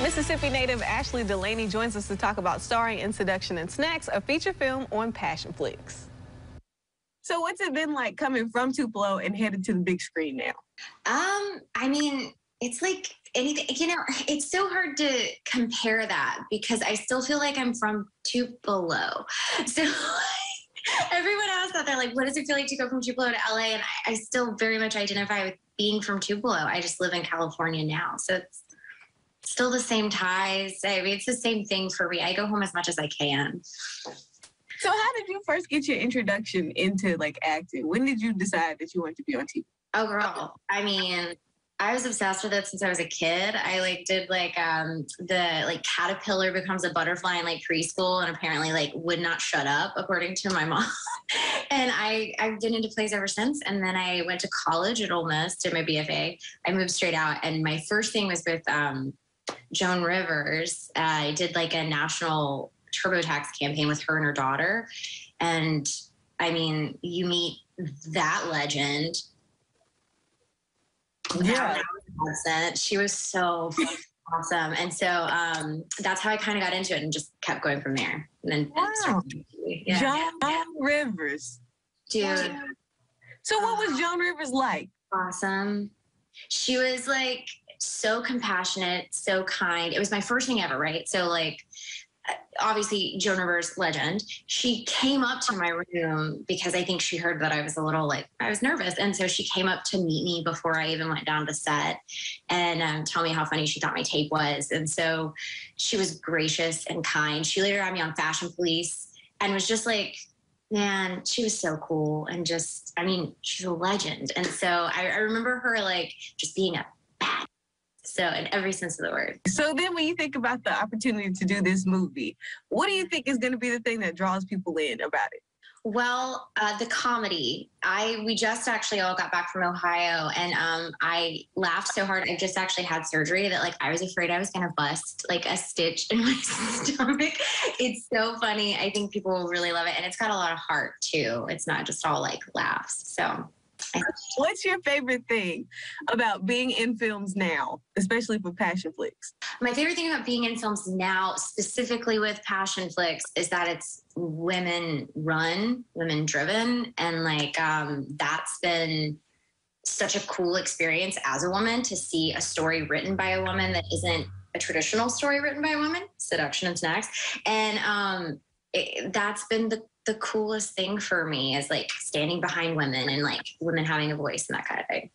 Mississippi native Ashley Delaney joins us to talk about starring in Seduction and Snacks, a feature film on Passionflix. So what's it been like coming from Tupelo and headed to the big screen now? It's like anything, it's so hard to compare that because I still feel like I'm from Tupelo. So everyone asks that, they're like, what does it feel like to go from Tupelo to LA? And I still very much identify with being from Tupelo. I just live in California now. So it's still the same ties. I mean, it's the same thing for me. I go home as much as I can. So how did you first get your introduction into acting? When did you decide that you wanted to be on TV? Oh, girl. I was obsessed with it since I was a kid. I did the caterpillar becomes a butterfly in preschool, and apparently would not shut up according to my mom. And I've been into plays ever since. And then I went to college at Ole Miss, did my BFA. I moved straight out, and my first thing was with Joan Rivers. I did a national TurboTax campaign with her and her daughter. And you meet that legend. Yeah. She was so awesome. And so that's how I kind of got into it and just kept going from there. And then wow. Joan Rivers. Dude. So what was Joan Rivers like? Awesome. She was so compassionate, so kind. It was my first thing ever, right? So obviously Joan Rivers, legend. She came up to my room because I think she heard that I was a little I was nervous. And so she came up to meet me before I even went down to set and tell me how funny she thought my tape was. And so she was gracious and kind. She later had me on Fashion Police and was just man, she was so cool. And she's a legend. And so I remember her just being a bad. So in every sense of the word. So then when you think about the opportunity to do this movie, what do you think is going to be the thing that draws people in about it? Well, the comedy. We just actually all got back from Ohio, and I laughed so hard. I just actually had surgery that I was afraid I was going to bust a stitch in my stomach. It's so funny. I think people will really love it, and it's got a lot of heart too. It's not just all laughs. So. What's your favorite thing about being in films now, especially for Passionflix? My favorite thing about being in films now, specifically with Passionflix, is that it's women-run, women-driven, and that's been such a cool experience as a woman to see a story written by a woman that isn't a traditional story written by a woman, Seduction and Snacks, and that's been the coolest thing for me is standing behind women and women having a voice and that kind of thing.